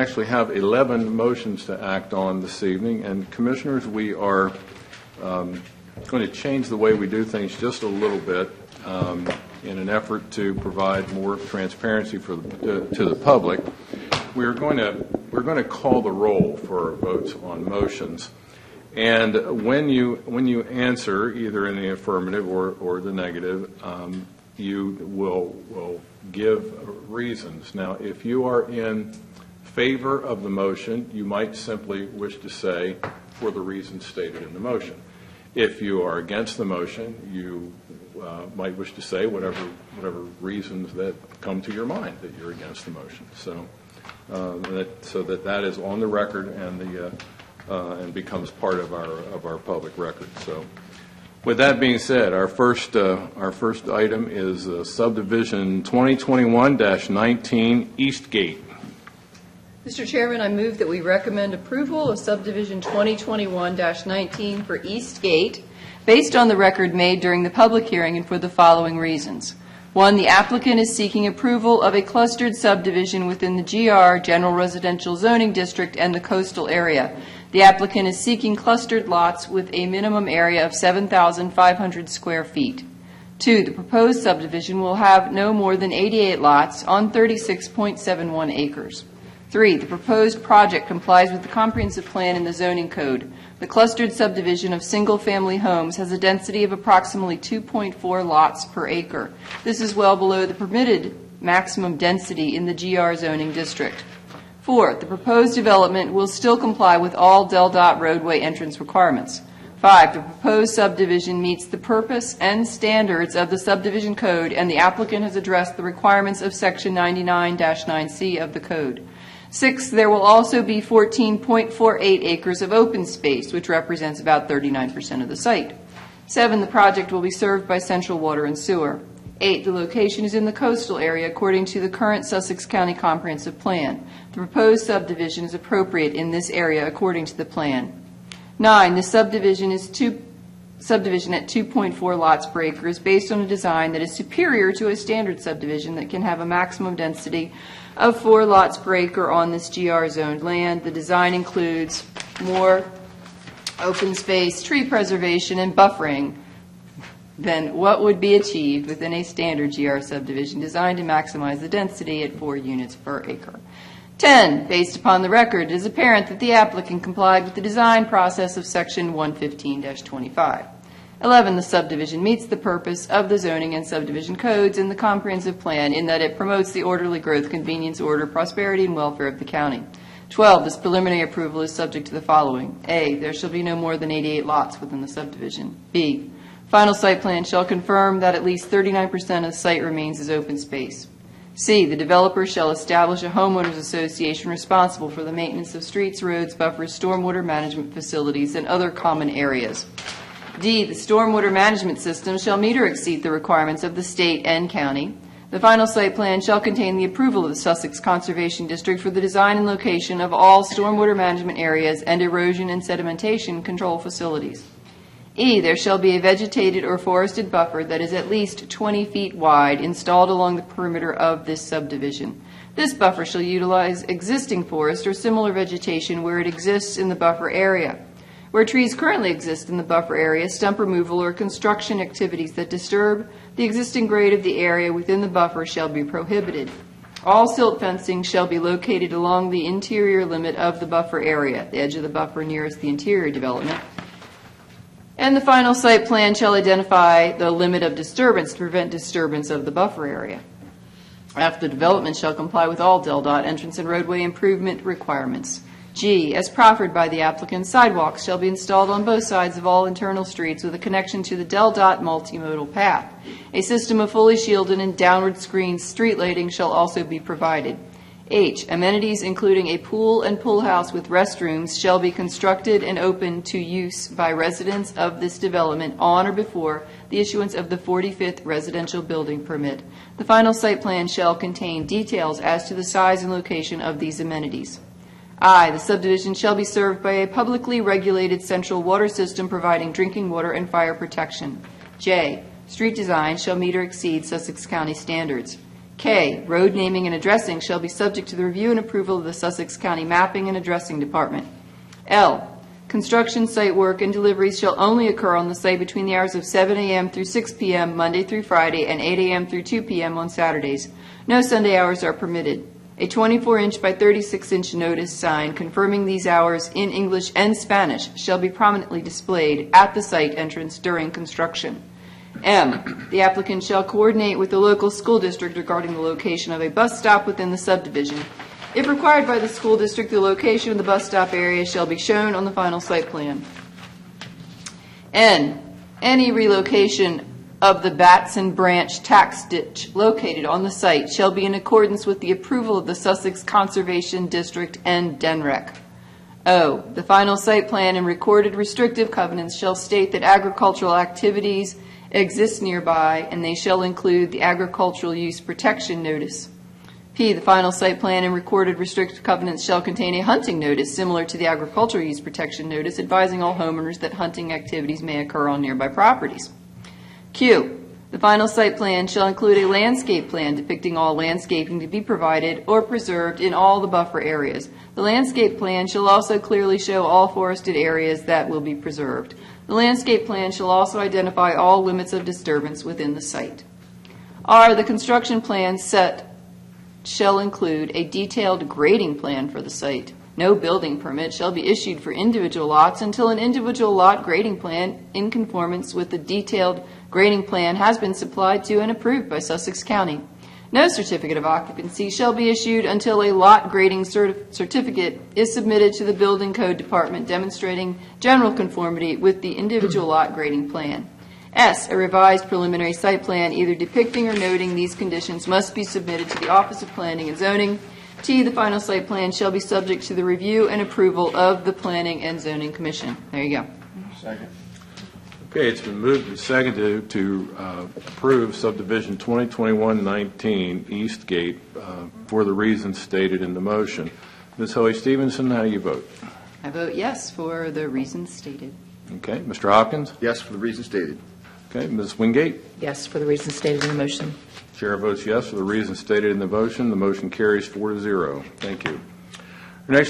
Actually have 11 motions to act on this evening, and Commissioners, we are going to change the way we do things just a little bit in an effort to provide more transparency to the public. We're going to call the roll for votes on motions, and when you answer either in the affirmative or the negative, you will give reasons. Now, if you are in favor of the motion, you might simply wish to say for the reasons stated in the motion. If you are against the motion, you might wish to say whatever reasons that come to your mind that you're against the motion. So that is on the record and becomes part of our public record. So, with that being said, our first item is subdivision 2021-19 Eastgate. Mr. Chairman, I move that we recommend approval of subdivision 2021-19 for Eastgate based on the record made during the public hearing and for the following reasons. 1, the applicant is seeking approval of a clustered subdivision within the GR, General Residential Zoning District, and the coastal area. The applicant is seeking clustered lots with a minimum area of 7,500 square feet. 2, the proposed subdivision will have no more than 88 lots on 36.71 acres. 3, the proposed project complies with the comprehensive plan in the zoning code. The clustered subdivision of single-family homes has a density of approximately 2.4 lots per acre. This is well below the permitted maximum density in the GR zoning district. 4, the proposed development will still comply with all DelDOT roadway entrance requirements. 5, the proposed subdivision meets the purpose and standards of the subdivision code, and the applicant has addressed the requirements of Section 99-9C of the code. 6, there will also be 14.48 acres of open space, which represents about 39% of the site. 7, the project will be served by central water and sewer. 8, the location is in the coastal area according to the current Sussex County Comprehensive Plan. The proposed subdivision is appropriate in this area according to the plan. 9, the subdivision at 2.4 lots per acre is based on a design that is superior to a standard subdivision that can have a maximum density of 4 lots per acre on this GR zoned land. The design includes more open space, tree preservation, and buffering than what would be achieved within a standard GR subdivision designed to maximize the density at 4 units per acre. 10, based upon the record, it is apparent that the applicant complied with the design process of Section 115-25. 11, the subdivision meets the purpose of the zoning and subdivision codes in the comprehensive plan in that it promotes the orderly growth, convenience, order, prosperity, and welfare of the county. 12, this preliminary approval is subject to the following. A, there shall be no more than 88 lots within the subdivision. B, final site plan shall confirm that at least 39% of the site remains as open space. C, the developer shall establish a homeowners association responsible for the maintenance of streets, roads, buffers, stormwater management facilities, and other common areas. D, the stormwater management system shall meet or exceed the requirements of the state and county. The final site plan shall contain the approval of the Sussex Conservation District for the design and location of all stormwater management areas and erosion and sedimentation control facilities. E, there shall be a vegetated or forested buffer that is at least 20 feet wide installed along the perimeter of this subdivision. This buffer shall utilize existing forest or similar vegetation where it exists in the buffer area. Where trees currently exist in the buffer area, stump removal or construction activities that disturb the existing grade of the area within the buffer shall be prohibited. All silt fencing shall be located along the interior limit of the buffer area, the edge of the buffer nearest the interior development. And the final site plan shall identify the limit of disturbance to prevent disturbance of the buffer area. After the development shall comply with all DelDOT entrance and roadway improvement requirements. G, as proffered by the applicant, sidewalks shall be installed on both sides of all internal streets with a connection to the DelDOT multimodal path. A system of fully shielded and downward screened street lighting shall also be provided. H, amenities including a pool and pool house with restrooms shall be constructed and open to use by residents of this development on or before the issuance of the 45th residential building permit. The final site plan shall contain details as to the size and location of these amenities. I, the subdivision shall be served by a publicly regulated central water system providing drinking water and fire protection. J, street design shall meet or exceed Sussex County standards. K, road naming and addressing shall be subject to the review and approval of the Sussex County Mapping and Addressing Department. L, construction, site work, and deliveries shall only occur on the site between the hours of 7 a.m. through 6 p.m. Monday through Friday and 8 a.m. through 2 p.m. on Saturdays. No Sunday hours are permitted. A 24-inch by 36-inch notice sign confirming these hours in English and Spanish shall be prominently displayed at the site entrance during construction. M, the applicant shall coordinate with the local school district regarding the location of a bus stop within the subdivision. If required by the school district, the location of the bus stop area shall be shown on the final site plan. N, any relocation of the Batson Branch tax ditch located on the site shall be in accordance with the approval of the Sussex Conservation District and DENREC. O, the final site plan and recorded restrictive covenants shall state that agricultural activities exist nearby, and they shall include the agricultural use protection notice. P, the final site plan and recorded restrictive covenants shall contain a hunting notice similar to the agricultural use protection notice, advising all homeowners that hunting activities may occur on nearby properties. Q, the final site plan shall include a landscape plan depicting all landscaping to be provided or preserved in all the buffer areas. The landscape plan shall also clearly show all forested areas that will be preserved. The landscape plan shall also identify all limits of disturbance within the site. R, the construction plan set shall include a detailed grading plan for the site. No building permit shall be issued for individual lots until an individual lot grading plan in conformance with the detailed grading plan has been supplied to and approved by Sussex County. No certificate of occupancy shall be issued until a lot grading certificate is submitted to the Building Code Department demonstrating general conformity with the individual lot grading plan. S, a revised preliminary site plan either depicting or noting these conditions must be submitted to the Office of Planning and Zoning. T, the final site plan shall be subject to the review and approval of the Planning and Zoning Commission. There you go. Second. Okay, it's been moved and seconded to approve subdivision 2021-19 Eastgate for the reasons stated in the motion. Ms. Hoey Stevenson, how do you vote? I vote yes for the reasons stated. Okay, Mr. Hopkins? Yes, for the reasons stated. Okay, Ms. Wingate? Yes, for the reasons stated in the motion. Chair votes yes for the reasons stated in the motion. The motion carries 4-0. Thank you.